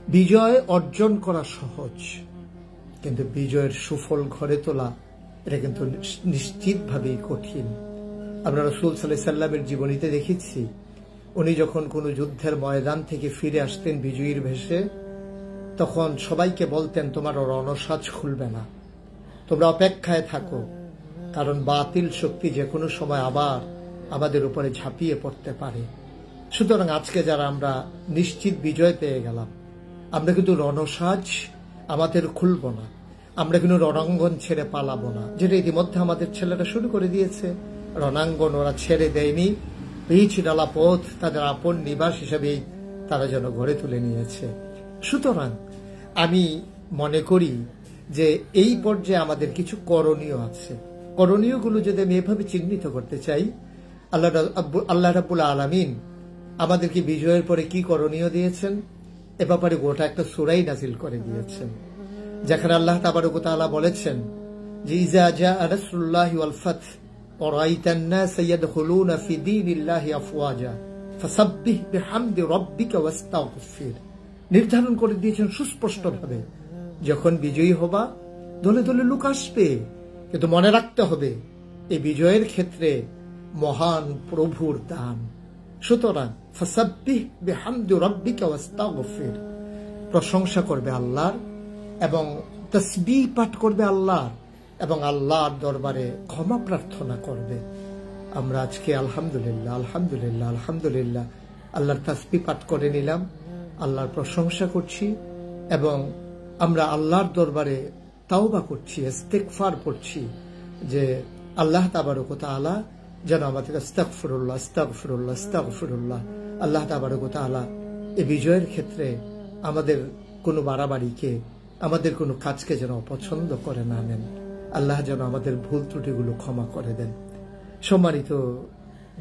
বিজয় অর্জন করা সহজ, কিন্তু বিজয়ের সুফল ঘরে তোলা এটা কিন্তু নিশ্চিতভাবেই কঠিন। আমরা রাসূল সাল্লাল্লাহু আলাইহি সাল্লামের জীবনীতে দেখেছি, উনি যখন কোনো যুদ্ধের ময়দান থেকে ফিরে আসতেন বিজয়ীর ভেষে, তখন সবাইকে বলতেন, তোমার রণসাজ খুলবে না, তোমরা অপেক্ষায় থাকো, কারণ বাতিল শক্তি যে কোনো সময় আবার আমাদের উপরে ঝাঁপিয়ে পড়তে পারে। সুতরাং আজকে যারা আমরা নিশ্চিত বিজয় পেয়ে গেলাম, আমরা কিন্তু রণসাজ আমাদের খুলব না, আমরা কিন্তু রণাঙ্গন ছেড়ে পালাবো না, যেটা ইতিমধ্যে আমাদের ছেলেরা শুরু করে দিয়েছে। রণাঙ্গন ওরা ছেড়ে দেয়নি, পিচ ডালা পথ তাদের আপন নিবাস হিসেবেই তারা যেন গড়ে তুলে নিয়েছে। সুতরাং আমি মনে করি যে এই পর্যায়ে আমাদের কিছু করণীয় আছে। করণীয়গুলো যদি আমি এভাবে চিহ্নিত করতে চাই, আল্লাহ রাব্বুল আলামিন আমাদেরকে বিজয়ের পরে কি করণীয় দিয়েছেন এ ব্যাপারে গোটা একটা সূরাই নাজিল করে দিয়েছেন, যেখানে আল্লাহ তাবারক ওয়া তাআলা বলেছেন যে ইজা জাআ নাসরুল্লাহি ওয়াল ফাth ওয়া রাআইতান নাস ইয়াদখুলুনা ফি দীনিল্লাহি আফওয়াজা ফাসাব্বিহ বিহামদি রাব্বিকা ওয়াস্তাগফির। নির্ধারণ করে দিয়েছেন সুস্পষ্টভাবে, যখন বিজয়ী হবা দলে দলে লোক আসবে, কিন্তু মনে রাখতে হবে এই বিজয়ের ক্ষেত্রে মহান প্রভুর দান। সুতরাং ফাসাব্বিহ বিহামদি রাব্বিকা ওয়াস্তাগফির, প্রশংসা করবে আল্লাহর এবং তাসবিহ পাঠ করবে আল্লাহর এবং আল্লাহর দরবারে ক্ষমা প্রার্থনা করবে। আমরা আজকে আলহামদুলিল্লাহ আলহামদুলিল্লাহ আলহামদুলিল্লাহ আল্লাহর তাসবিহ পাঠ করে নিলাম, আল্লাহর প্রশংসা করছি এবং আমরা আল্লাহর দরবারে তাওবা করছি, ইস্তিগফার পড়ছি যে আল্লাহ তাবারক ওয়া তাআলা যেন আমাদের আস্তাগফিরুল্লাহ আস্তাগফিরুল্লাহ আস্তাগফিরুল্লাহ, আল্লাহ তাবারক ওয়া তাআলা এই বিজয়ের ক্ষেত্রে আমাদের কোনো বাড়াবাড়িকে, আমাদের কোনো কাজকে যেন অপছন্দ করে না নেন। আল্লাহ যেন আমাদের ভুল ত্রুটিগুলো ক্ষমা করে দেন। সম্মানিত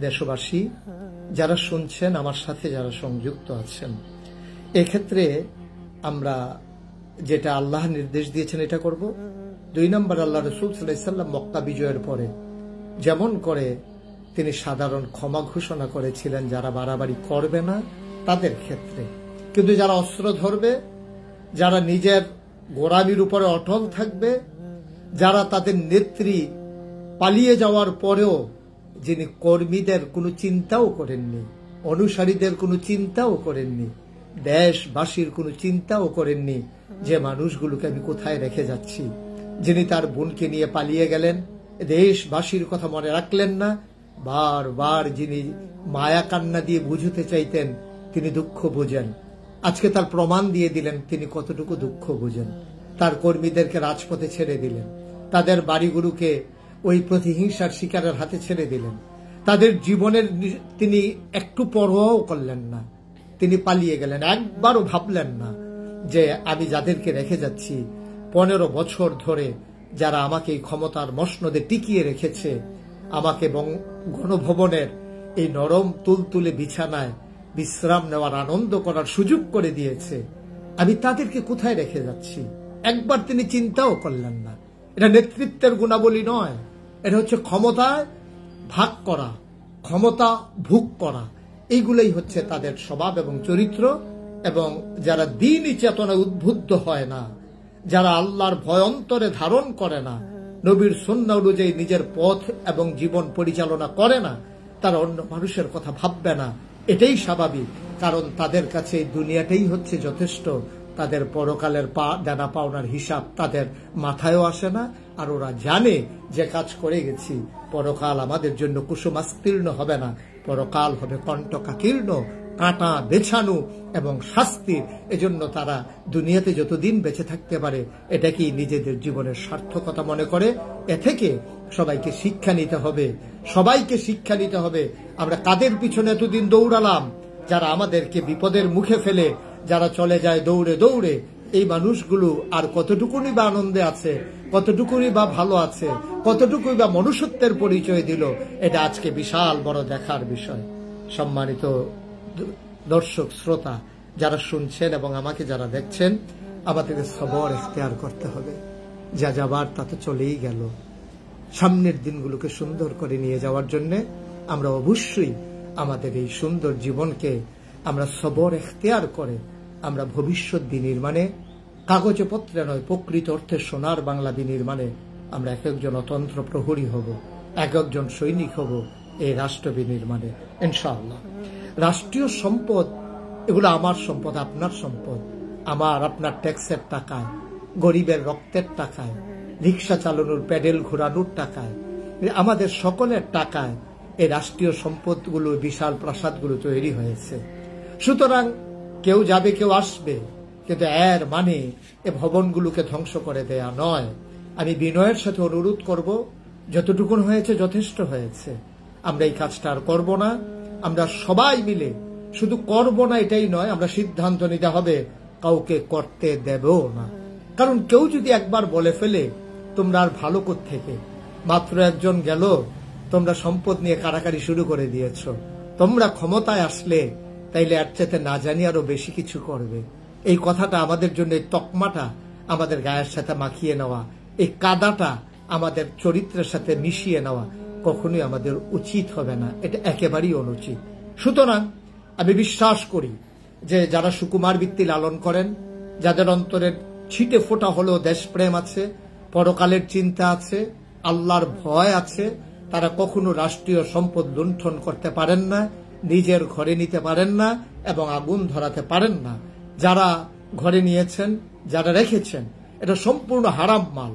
দেশবাসী, যারা শুনছেন, আমার সাথে যারা সংযুক্ত আছেন, এক্ষেত্রে আমরা যেটা আল্লাহ নির্দেশ দিয়েছেন এটা করব। 2 নম্বর, আল্লাহ রাসূল সাল্লাল্লাহু আলাইহি সাল্লাম মক্কা বিজয়ের পরে যেমন করে তিনি সাধারণ ক্ষমা ঘোষণা করেছিলেন যারা বাড়াবাড়ি করবে না তাদের ক্ষেত্রে, কিন্তু যারা অস্ত্র ধরবে, যারা নিজের গোড়ামির উপরে অটল থাকবে, যারা তাদের নেত্রী পালিয়ে যাওয়ার পরেও যিনি কর্মীদের কোনো চিন্তাও করেননি, অনুসারীদের কোনো চিন্তাও করেননি, দেশবাসীর কোনো চিন্তাও করেননি যে মানুষগুলোকে আমি কোথায় রেখে যাচ্ছি, যিনি তার বোনকে নিয়ে পালিয়ে গেলেন, দেশবাসীর কথা মনে রাখলেন না, বারবার যিনি মায়া কান্না দিয়ে বুঝতে চাইতেন তিনি দুঃখ বুঝেন, আজকে তার প্রমাণ দিয়ে দিলেন তিনি কতটুকু দুঃখ বুঝেন। তার কর্মীদেরকে রাজপথে ছেড়ে দিলেন, তাদের বাড়িগুলোকে ওই প্রতিহিংসার শিকারের হাতে ছেড়ে দিলেন, তাদের জীবনের তিনি একটু পরোয়াও করলেন না, তিনি পালিয়ে গেলেন। একবারও ভাবলেন না যে আমি যাদেরকে রেখে যাচ্ছি 15 বছর ধরে যারা আমাকে এই ক্ষমতার মসনদে টিকিয়ে রেখেছে, আমাকে গণভবনের এই নরম তুলতুলে বিছানায় বিশ্রাম নেওয়ার আনন্দ করার সুযোগ করে দিয়েছে, আমি তাদেরকে কোথায় রেখে যাচ্ছি, একবার তিনি চিন্তাও করলেন না। এটা নেতৃত্বের গুণাবলী নয়, এটা হচ্ছে ক্ষমতায় ভাগ করা, ক্ষমতা ভোগ করা, এইগুলোই হচ্ছে তাদের স্বভাব এবং চরিত্র। এবং যারা দ্বীনি চেতনায় উদ্বুদ্ধ হয় না, যারা আল্লাহর ভয় অন্তরে ধারণ করে না, নবীর সুন্নাহ অনুযায়ী নিজের পথ এবং জীবন পরিচালনা করে না, তারা অন্য মানুষের কথা ভাববে না, এটাই স্বাভাবিক। কারণ তাদের কাছে এই দুনিয়াটাই হচ্ছে যথেষ্ট, তাদের পরকালের দেনা পাওনার হিসাব তাদের মাথায়ও আসে না। আর ওরা জানে যে কাজ করে গেছি, পরকাল আমাদের জন্য কুসুমাস্তীর্ণ হবে না, পরকাল হবে কণ্টকাকীর্ণ, কাঁটা বেছানো এবং শাস্তির। এজন্য তারা দুনিয়াতে যতদিন বেঁচে থাকতে পারে এটাকেই নিজেদের জীবনের সার্থকতা মনে করে। এ থেকে সবাইকে শিক্ষা নিতে হবে, সবাইকে শিক্ষা নিতে হবে। আমরা কাদের পিছনে এতদিন দৌড়ালাম, যারা আমাদেরকে বিপদের মুখে ফেলে যারা চলে যায় দৌড়ে দৌড়ে, এই মানুষগুলো আর কতটুকুনি বা আনন্দে আছে, কতটুকুনি বা ভালো আছে, কতটুকুই বা মনুষ্যত্বের পরিচয় দিল, এটা আজকে বিশাল বড় দেখার বিষয়। সম্মানিত দর্শক শ্রোতা যারা শুনছেন এবং আমাকে যারা দেখছেন, আমাদেরকে সবর এখতিয়ার করতে হবে। যা যাবার তা তো চলেই গেল, সামনের দিনগুলোকে সুন্দর করে নিয়ে যাওয়ার জন্য আমরা অবশ্যই আমাদের এই সুন্দর জীবনকে আমরা সবর এখতিয়ার করে আমরা ভবিষ্যৎ বিনির্মাণে, কাগজে পত্রে নয় প্রকৃত অর্থে সোনার বাংলা বিনির্মাণে আমরা এক একজন অতন্ত্র প্রহরী হব, এক একজন সৈনিক হব এই রাষ্ট্র বিনির্মাণে ইনশাআল্লাহ। রাষ্ট্রীয় সম্পদ এগুলো আমার সম্পদ, আপনার সম্পদ, আমার আপনার ট্যাক্সের টাকায়, গরিবের রক্তের টাকায়, রিক্সা চালানোর প্যাডেল ঘোরানোর টাকায়, আমাদের সকলের টাকায় এই রাষ্ট্রীয় সম্পদগুলো, বিশাল প্রাসাদগুলো তৈরি হয়েছে। সুতরাং কেউ যাবে কেউ আসবে, কিন্তু এর মানে এ ভবনগুলোকে ধ্বংস করে দেয়া নয়। আমি বিনয়ের সাথে অনুরোধ করব, যতটুকুন হয়েছে যথেষ্ট হয়েছে, আমরা এই কাজটা আর করব না। আমরা সবাই মিলে শুধু করব না এটাই নয়, আমরা সিদ্ধান্ত নিতে হবে কাউকে করতে দেবও না। কারণ কেউ যদি একবার বলে ফেলে তোমরা আর ভালো কোত্থেকে, মাত্র একজন গেল তোমরা সম্পদ নিয়ে কাড়াকাড়ি শুরু করে দিয়েছ, তোমরা ক্ষমতায় আসলে তাইলে এর চাইতে না জানি আরো বেশি কিছু করবে। এই কথাটা আমাদের জন্য, এই তকমাটা আমাদের গায়ের সাথে মাখিয়ে নেওয়া, এই কাদাটা আমাদের চরিত্রের সাথে মিশিয়ে নেওয়া কখনোই আমাদের উচিত হবে না, এটা একেবারেই অনুচিত। সুতরাং আমি বিশ্বাস করি যে যারা সুকুমার বৃত্তি লালন করেন, যাদের অন্তরের ছিটে ফোটা হলেও দেশপ্রেম আছে, পরকালের চিন্তা আছে, আল্লাহর ভয় আছে, তারা কখনো রাষ্ট্রীয় সম্পদ লুণ্ঠন করতে পারেন না, নিজের ঘরে নিতে পারেন না এবং আগুন ধরাতে পারেন না। যারা ঘরে নিয়েছেন, যারা রেখেছেন, এটা সম্পূর্ণ হারাম মাল।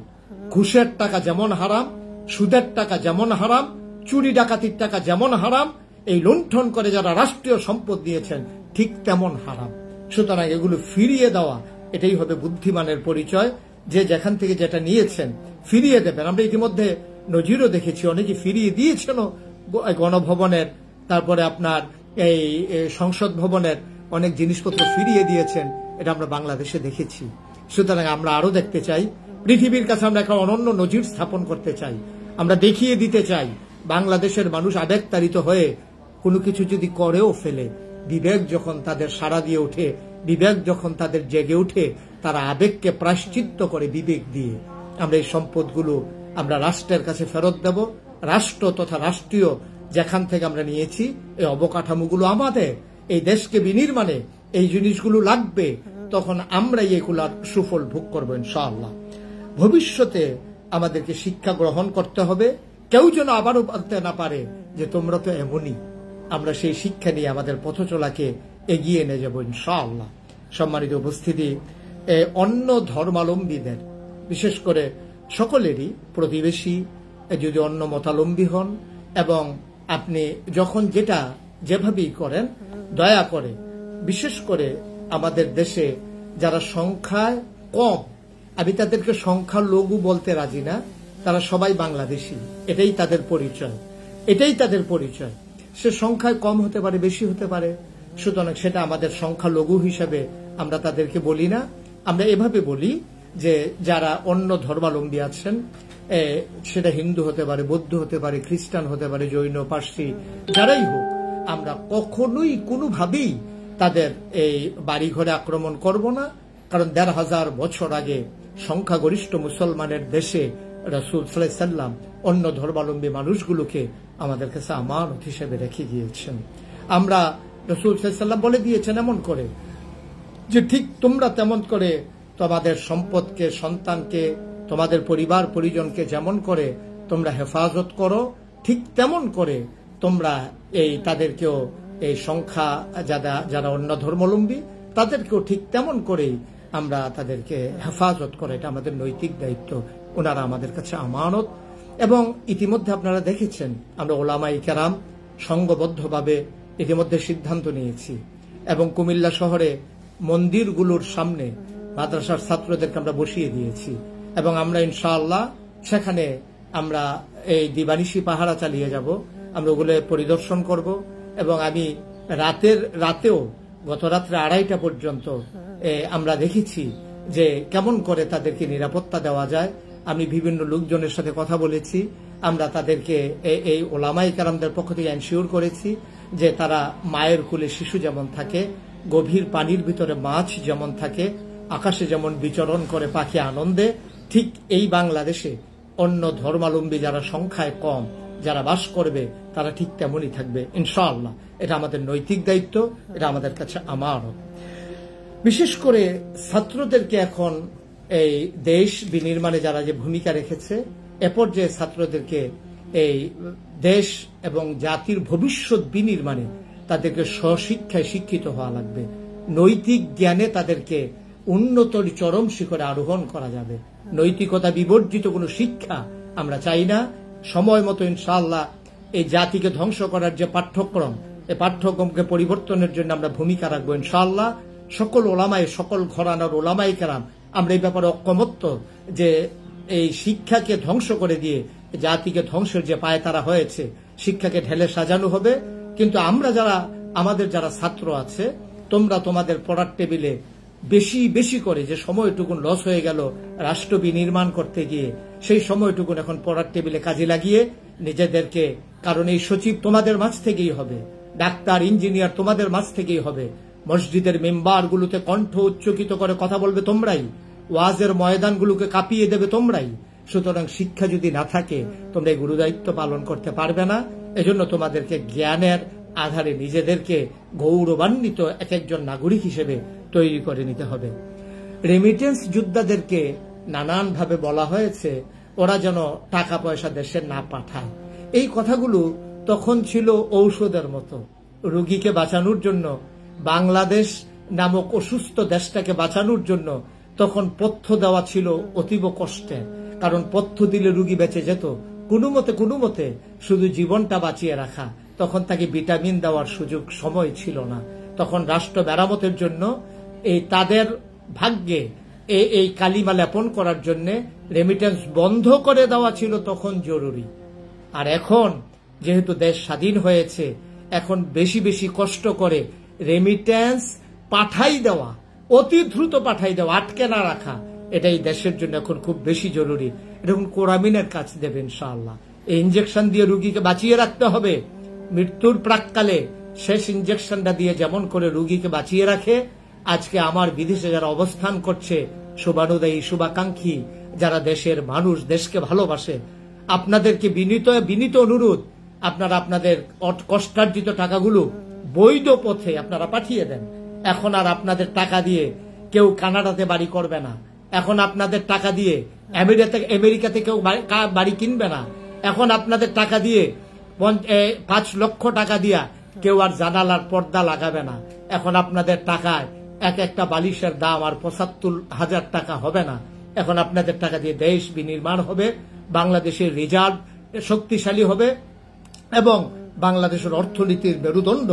ঘুষের টাকা যেমন হারাম, সুদের টাকা যেমন হারাম, চুরি ডাকাতির টাকা যেমন হারাম, এই লুণ্ঠন করে যারা রাষ্ট্রীয় সম্পদ দিয়েছেন ঠিক তেমন হারাম। সুতরাং এগুলো ফিরিয়ে দেওয়া এটাই হবে বুদ্ধিমানের পরিচয়, যে যেখান থেকে যেটা নিয়েছেন ফিরিয়ে দেবেন। আমরা ইতিমধ্যে নজিরও দেখেছি, অনেকে ফিরিয়ে দিয়েছেনও গণভবনের, তারপরে আপনার এই সংসদ ভবনের অনেক জিনিসপত্র ফিরিয়ে দিয়েছেন, এটা আমরা বাংলাদেশে দেখেছি। সুতরাং আমরা আরো দেখতে চাই, পৃথিবীর কাছে আমরা একটা অনন্য নজির স্থাপন করতে চাই, আমরা দেখিয়ে দিতে চাই বাংলাদেশের মানুষ আবেগতাড়িত হয়ে কোনো কিছু যদি করেও ফেলে, বিবেক যখন তাদের সাড়া দিয়ে ওঠে, বিবেক যখন তাদের জেগে ওঠে, তারা আবেগকে প্রায়শ্চিত্ত করে বিবেক দিয়ে আমরা এই সম্পদগুলো আমরা রাষ্ট্রের কাছে ফেরত দেব। রাষ্ট্র তথা রাষ্ট্রীয় যেখান থেকে আমরা নিয়েছি এই অবকাঠামোগুলো আমাদের, এই দেশকে বিনির্মাণে এই জিনিসগুলো লাগবে, তখন আমরাই এগুলার সুফল ভোগ করবো ইনশাআল্লাহ। ভবিষ্যতে আমাদেরকে শিক্ষা গ্রহণ করতে হবে, কেউ যেন আবারও বলতে না পারে যে তোমরা তো এমনই। আমরা সেই শিক্ষা নিয়ে আমাদের পথ চলাকে এগিয়ে নিয়ে যাব ইনশাআল্লাহ। সম্মানিত উপস্থিতি, অন্য ধর্মাবলম্বীদের, বিশেষ করে সকলেরই প্রতিবেশী যদি অন্য মতাবলম্বী হন, এবং আপনি যখন যেটা যেভাবেই করেন, দয়া করে বিশেষ করে আমাদের দেশে যারা সংখ্যায় কম, আমি তাদেরকে সংখ্যালঘু বলতে রাজি না, তারা সবাই বাংলাদেশি, এটাই তাদের পরিচয়, এটাই তাদের পরিচয়। সে সংখ্যায় কম হতে পারে, বেশি হতে পারে, সুতরাং সেটা আমাদের সংখ্যালঘু হিসাবে আমরা তাদেরকে বলি না। আমরা এভাবে বলি যে যারা অন্য ধর্মাবলম্বী আছেন, সেটা হিন্দু হতে পারে, বৌদ্ধ হতে পারে, খ্রিস্টান হতে পারে, জৈন, পার্সি, যারাই হোক, আমরা কখনোই কোনোভাবেই তাদের এই বাড়িঘরে আক্রমণ করব না। কারণ ১৫০০ বছর আগে সংখ্যাগরিষ্ঠ মুসলমানের দেশে রাসূল সাল্লাল্লাহু আলাইহি ওয়াসাল্লাম অন্য ধর্মাবলম্বী মানুষগুলোকে আমাদের কাছে আমানত হিসেবে রেখে গিয়েছেন। আমরা রাসূল সাল্লাল্লাহু আলাইহি ওয়াসাল্লাম বলে দিয়েছেন এমন করে যে ঠিক তোমরা তেমন করে তোমাদের সম্পদকে, সন্তানকে, তোমাদের পরিবার পরিজনকে যেমন করে তোমরা হেফাজত করো, ঠিক তেমন করে তোমরা এই তাদেরকেও, এই সংখ্যা যারা অন্য ধর্মাবলম্বী তাদেরকেও ঠিক তেমন করেই আমরা তাদেরকে হেফাজত করে, এটা আমাদের নৈতিক দায়িত্ব। ওনারা আমাদের কাছে আমানত। এবং ইতিমধ্যে আপনারা দেখেছেন আমরা ওলামায়ে কেরাম সংঘবদ্ধভাবে ইতিমধ্যে সিদ্ধান্ত নিয়েছি, এবং কুমিল্লা শহরে মন্দিরগুলোর সামনে মাদ্রাসার ছাত্রদেরকে আমরা বসিয়ে দিয়েছি, এবং আমরা ইনশাআল্লাহ সেখানে আমরা এই দিবানিশি পাহারা চালিয়ে যাব, আমরা ওগুলো পরিদর্শন করব। এবং আমি রাতেও গত রাত্রে ২:৩০ পর্যন্ত আমরা দেখেছি যে কেমন করে তাদেরকে নিরাপত্তা দেওয়া যায়। আমি বিভিন্ন লোকজনের সাথে কথা বলেছি, আমরা তাদেরকে এই ওলামায়ে কেরামদের পক্ষ থেকে এনশিওর করেছি যে তারা মায়ের কোলে শিশু যেমন থাকে, গভীর পানির ভিতরে মাছ যেমন থাকে, আকাশে যেমন বিচরণ করে পাখি আনন্দে, ঠিক এই বাংলাদেশে অন্য ধর্মাবলম্বী যারা সংখ্যায় কম যারা বাস করবে তারা ঠিক তেমনই থাকবে ইনশাআল্লাহ। এটা আমাদের নৈতিক দায়িত্ব, এটা আমাদের কাছে আমানত। বিশেষ করে ছাত্রদেরকে এখন এই দেশ বিনির্মাণে যারা যে ভূমিকা রেখেছে, এ পর্যায়ে ছাত্রদেরকে এই দেশ এবং জাতির ভবিষ্যৎ বিনির্মাণে তাদেরকে স্বশিক্ষায় শিক্ষিত হওয়া লাগবে। নৈতিক জ্ঞানে তাদেরকে উন্নত চরম শিখরে আরোহণ করা যাবে। নৈতিকতা বিবর্জিত কোনো শিক্ষা আমরা চাই না। সময় মতো ইনশাআল্লাহ এই জাতিকে ধ্বংস করার যে পাঠ্যক্রম, এই পাঠ্যক্রমকে পরিবর্তনের জন্য আমরা ভূমিকা রাখবো ইনশাআল্লাহ। সকল ওলামায়ে, সকল ঘরানার ওলামায়ে কেরাম আমরা এই ব্যাপারে ঐক্যমত্য যে এই শিক্ষাকে ধ্বংস করে দিয়ে জাতিকে ধ্বংসের যে পায়তারা হয়েছে, শিক্ষাকে ঢেলে সাজানো হবে। কিন্তু আমরা যারা, আমাদের যারা ছাত্র আছে, তোমরা তোমাদের পড়ার টেবিলে বেশি বেশি করে যে সময়টুকুন লস হয়ে গেল রাষ্ট্র বিনির্মাণ করতে গিয়ে, সেই সময়টুকুন এখন পড়ার টেবিলে কাজে লাগিয়ে নিজেদেরকে, কারণ এই সচিব তোমাদের মাঝ থেকেই হবে, ডাক্তার ইঞ্জিনিয়ার তোমাদের মাঝ থেকেই হবে, মসজিদের মেম্বারগুলোতে কণ্ঠ উচ্চকিত করে কথা বলবে তোমরাই, ওয়াজের ময়দানগুলোকে কাঁপিয়ে দেবে তোমরাই। সুতরাং শিক্ষা যদি না থাকে তোমরা এই গুরুদায়িত্ব পালন করতে পারবে না। এজন্য তোমাদেরকে জ্ঞানের আধারে নিজেদেরকে গৌরবান্বিত এক একজন নাগরিক হিসেবে তৈরি করে নিতে হবে। রেমিটেন্স যোদ্ধাদেরকে নানানভাবে বলা হয়েছে ওরা যেন টাকা পয়সা দেশে না পাঠায়। এই কথাগুলো তখন ছিল ঔষধের মতো। রোগীকে বাঁচানোর জন্য, বাংলাদেশ নামক অসুস্থ দেশটাকে বাঁচানোর জন্য তখন পথ্য দেওয়া ছিল অতীব কষ্টের। কারণ পথ্য দিলে রোগী বেঁচে যেত, কোনো মতে শুধু জীবনটা বাঁচিয়ে রাখা, তখন তাকে ভিটামিন দেওয়ার সুযোগ সময় ছিল না। তখন রাষ্ট্র মেরামতের জন্য এই তাদের ভাগ্যে এই কালিমা লেপন করার জন্য রেমিটেন্স বন্ধ করে দেওয়া ছিল তখন জরুরি। আর এখন যেহেতু দেশ স্বাধীন হয়েছে, এখন বেশি বেশি কষ্ট করে রেমিটেন্স পাঠাই দেওয়া, অতি দ্রুত পাঠাই দেওয়া, আটকে না রাখা, এটাই দেশের জন্য এখন খুব বেশি জরুরি। এরকম কোরামিনের কাজ দেবে ইনশাআল্লাহ। এই ইঞ্জেকশন দিয়ে রোগীকে বাঁচিয়ে রাখতে হবে। মৃত্যুর প্রাককালে শেষ ইঞ্জেকশনটা দিয়ে যেমন করে রোগীকে বাঁচিয়ে রাখে, আজকে আমার বিদেশে যারা অবস্থান করছে, শুভানুদায়ী শুভাকাঙ্ক্ষী যারা দেশের মানুষ, দেশকে ভালোবাসে, আপনাদেরকে বিনীত অনুরোধ, আপনারা আপনাদের কষ্টার্জিত টাকাগুলো বৈধ পথে আপনারা পাঠিয়ে দেন। এখন আর আপনাদের টাকা দিয়ে কেউ কানাডাতে বাড়ি করবে না। এখন আপনাদের টাকা দিয়ে আমেরিকাতে কেউ বাড়ি কিনবে না। এখন আপনাদের টাকা দিয়ে 5 লক্ষ টাকা দিয়া কেউ আর জানালার পর্দা লাগাবে না। এখন আপনাদের টাকায় এক একটা বালিশের দাম আর ৭৫,০০০ টাকা হবে না। এখন আপনাদের টাকা দিয়ে দেশ বিনির্মাণ হবে, বাংলাদেশের রিজার্ভ শক্তিশালী হবে এবং বাংলাদেশের অর্থনীতির মেরুদণ্ড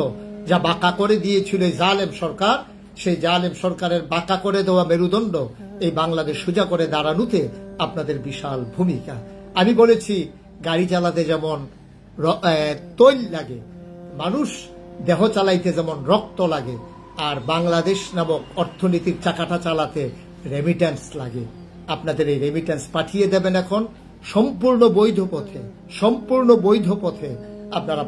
যা বাঁকা করে দিয়েছিল এই জালেম সরকার, সেই জালেম সরকারের বাঁকা করে দেওয়া মেরুদণ্ড এই বাংলাদেশ সোজা করে দাঁড়ানোতে আপনাদের বিশাল ভূমিকা। আমি বলেছি, গাড়ি চালাতে যেমন তৈল লাগে, মানুষ দেহ চালাইতে যেমন রক্ত লাগে, আর বাংলাদেশ নামক অর্থনীতির চাকাটা চালাতে রেমিটেন্স লাগে। আপনাদের এই রেমিটেন্স পাঠিয়ে দেবেন এখন সম্পূর্ণ বৈধ পথে আপনারা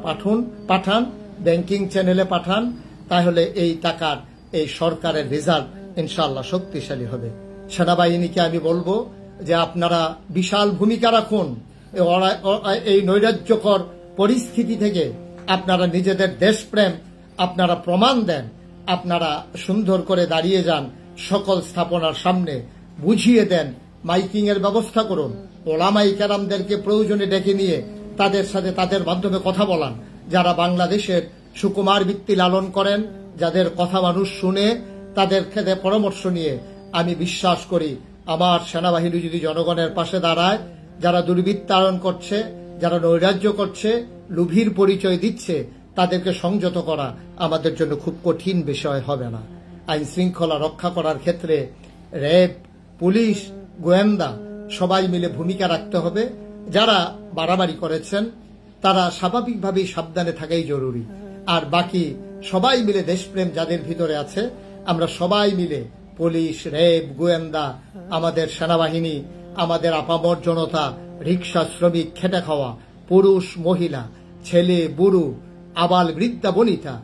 পাঠান, ব্যাংকিং চ্যানেলে পাঠান। তাহলে এই টাকার, এই সরকারের রেজাল্ট ইনশাআল্লাহ শক্তিশালী হবে। সেনাবাহিনীকে আমি বলবো যে আপনারা বিশাল ভূমিকা রাখুন। এই নৈরাজ্যকর পরিস্থিতি থেকে আপনারা নিজেদের দেশপ্রেম আপনারা প্রমাণ দেন। আপনারা সুন্দর করে দাঁড়িয়ে যান সকল স্থাপনার সামনে, বুঝিয়ে দেন, মাইকিং এর ব্যবস্থা করুন, ওলামাই কেরামদেরকে প্রয়োজনে ডেকে নিয়ে তাদের সাথে তাদের মাধ্যমে কথা বলান, যারা বাংলাদেশের সুকুমার বৃত্তি লালন করেন, যাদের কথা মানুষ শুনে, তাদের ক্ষেত্রে পরামর্শ নিয়ে আমি বিশ্বাস করি আমার সেনাবাহিনী যদি জনগণের পাশে দাঁড়ায়, যারা দুর্বৃত্তায়ন করছে, যারা নৈরাজ্য করছে, লোভীর পরিচয় দিচ্ছে, তাদেরকে সংযত করা আমাদের জন্য খুব কঠিন বিষয় হবে না। আইন শৃঙ্খলা রক্ষা করার ক্ষেত্রে র্যাব, পুলিশ, গোয়েন্দা সবাই মিলে ভূমিকা রাখতে হবে। যারা বাড়াবাড়ি করেছেন তারা স্বাভাবিকভাবেই সাবধানে থাকাই জরুরি। আর বাকি সবাই মিলে দেশপ্রেম যাদের ভিতরে আছে, আমরা সবাই মিলে পুলিশ, র্যাব, গোয়েন্দা, আমাদের সেনাবাহিনী, আমাদের আপামর জনতা, রিক্সা শ্রমিক, খেটে খাওয়া পুরুষ, মহিলা, ছেলে, বুড়ো, আবাল, বৃদ্ধা, বনিতা,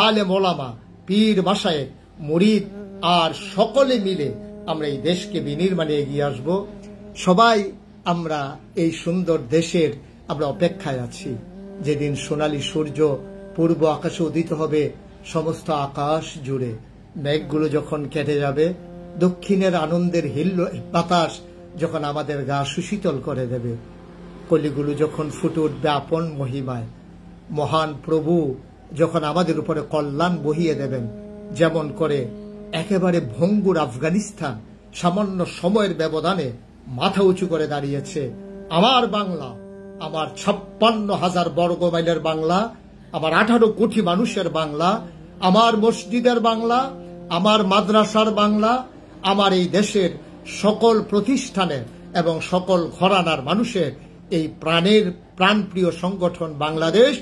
আলেম ওলামা, পীর, মাশায়েখ, মুরিদ, আর সকলে মিলে আমরা এই দেশকে বিনির্মাণে এগিয়ে আসব। সবাই আমরা এই সুন্দর দেশের আমরা অপেক্ষায় আছি, যেদিন সোনালী সূর্য পূর্ব আকাশে উদিত হবে সমস্ত আকাশ জুড়ে। মেঘগুলো যখন কেটে যাবে, দক্ষিণের আনন্দের হিল্ল বাতাস যখন আমাদের গা সুশীতল করে দেবে, কলিগুলো যখন ফুটে উঠবে আপন মহিমায়, মহান প্রভু যখন আমাদের উপরে কল্যাণ বহিয়ে দেবেন, যেমন করে একেবারে ভঙ্গুর আফগানিস্তান সামান্য সময়ের ব্যবধানে মাথা উঁচু করে দাঁড়িয়েছে। আমার বাংলা, আমার 56,000 বর্গ মাইলের বাংলা, আমার 18 কোটি মানুষের বাংলা, আমার মসজিদের বাংলা, আমার মাদ্রাসার বাংলা, আমার এই দেশের সকল প্রতিষ্ঠানের এবং সকল ঘরানার মানুষের এই প্রাণপ্রিয় সংগঠন বাংলাদেশ,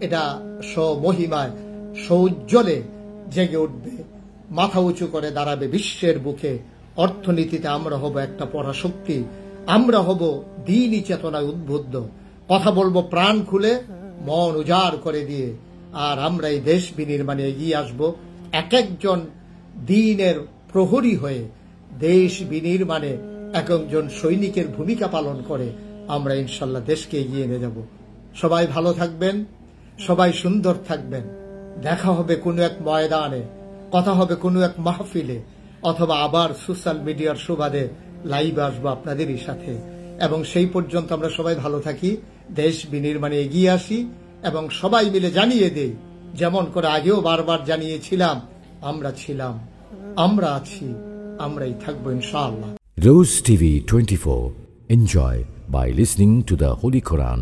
এটা স্বমহিমায় সৌজ্জ্বলে জেগে উঠবে, মাথা উঁচু করে দাঁড়াবে বিশ্বের বুকে। অর্থনীতিতে আমরা হব একটা পরাশক্তি, আমরা হব দ্বীনি চেতনায় উদ্বুদ্ধ, কথা বলবো প্রাণ খুলে, মন উজাড় করে দিয়ে, আর আমরা এই দেশ বিনির্মাণে এগিয়ে আসব এক একজন দ্বীনের প্রহরী হয়ে। দেশ বিনির্মাণে এক একজন সৈনিকের ভূমিকা পালন করে আমরা ইনশাল্লাহ দেশকে এগিয়ে নিয়ে যাব। সবাই ভালো থাকবেন, সবাই সুন্দর থাকবেন। দেখা হবে কোনো এক ময়দানে, কথা হবে কোনো এক মাহফিলে, অথবা আবার সোশ্যাল মিডিয়ার সুবাদে লাইভে আসবো আপনাদেরই সাথে। এবং সেই পর্যন্ত আমরা সবাই ভালো থাকি, দেশ বিনির্মাণে এগিয়ে আসি এবং সবাই মিলে জানিয়ে দেই, যেমন করে আগেও বারবার জানিয়েছিলাম, আমরা ছিলাম, আমরা আছি, আমরাই থাকবো ইনশাআল্লাহ। Rose TV 24. Enjoy by listening to the Holy Quran.